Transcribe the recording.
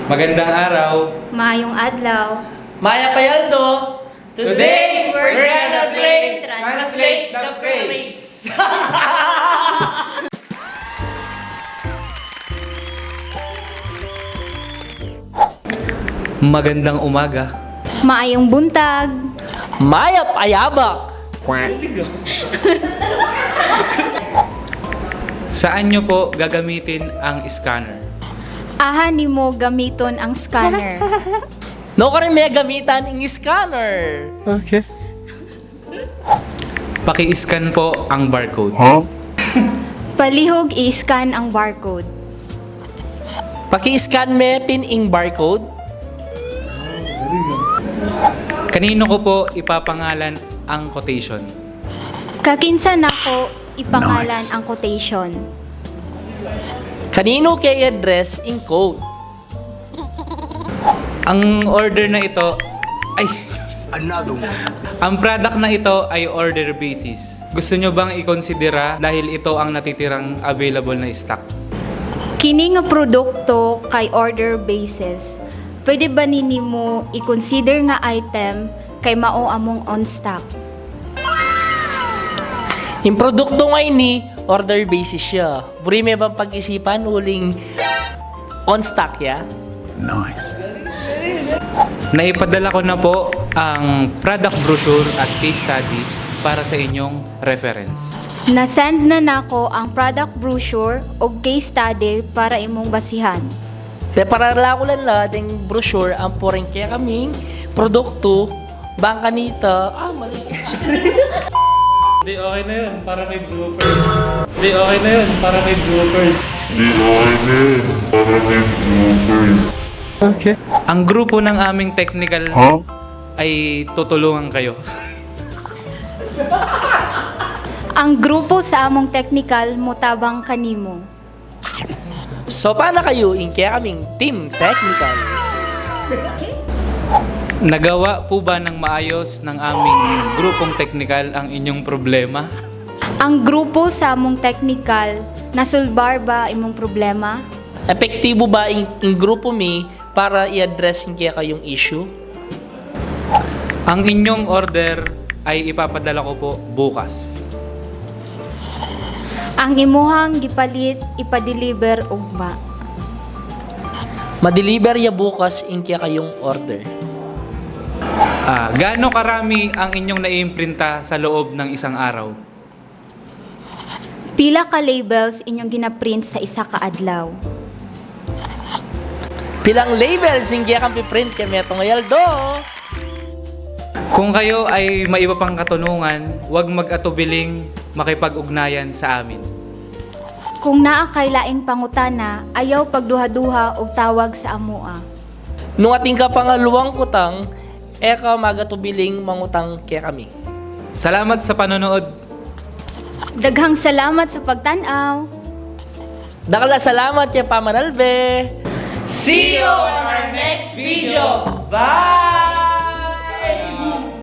Magandang araw. Maayong adlaw. Maya Payaldo, Today, we're gonna play Translate the Phrase. Magandang umaga. Maayong buntag. Maya Payabak. Saan nyo po gagamitin ang scanner? Aha nimo gamiton ang scanner. No ka rin may gamitan ng scanner. Paki-scan po ang barcode. Palihog i-scan ang barcode. Paki-scan me pin ing barcode. Kanino ko po ipapangalan ang quotation? Kakinsa nako ipangalan ang quotation. Kanino kay address ing code. Ang order na ito ay ang product na ito ay order basis. Gusto nyo bang ikonsidera dahil ito ang natitirang available na stock? Kini nga produkto kay order basis. Pwede ba ninimo i-consider nga item kay mao among on stock? Yung produkto ngay ni order basis siya. Buri may bang pag-isipan uling on stock ya? Naipadala ko na po ang product brochure at case study para sa inyong reference. Na-send na nako ang product brochure o case study para imong basihan. Te para ko lang yung brochure ang poring kaya kaming produkto bangka nita. Mali. Di okay na yun, para may bloopers. Di okay na yun, para may bloopers. Okay. Ang grupo ng aming technical ay tutulungan kayo. Ang grupo sa among technical mutabang kanimo. So paano kayo in kaya kaming team technical? Nagawa po ba ng maayos ng aming grupong technical ang inyong problema? Ang grupo sa among technical nasulbar ba imong problema? Epektibo ba in grupo mi para i-address kaya kayong issue? Ang inyong order ay ipapadala ko po bukas. Ang imuhang gipalit ipa-deliver ugma. Ma-deliver ya bukas in kaya kayong order. Gaano karami ang inyong naiimprinta sa loob ng isang araw? Pila ka labels inyong ginaprint sa isa ka adlaw? Pilang labels in kaya kang piprint kaya meto ngayaldo. Kung kayo ay may iba pang katanungan, huwag mag-atubiling makipag-ugnayan sa amin. Kung naa kay laing pangutana, ayaw pagduha-duha og tawag sa amoa. Nung ating kapangaluwang kutang, eka magatubiling mangutang kaya kami. Salamat sa panonood. Daghang salamat sa pagtan-aw. Dakala salamat kaya Pamanalbe. See you on our next video. Bye!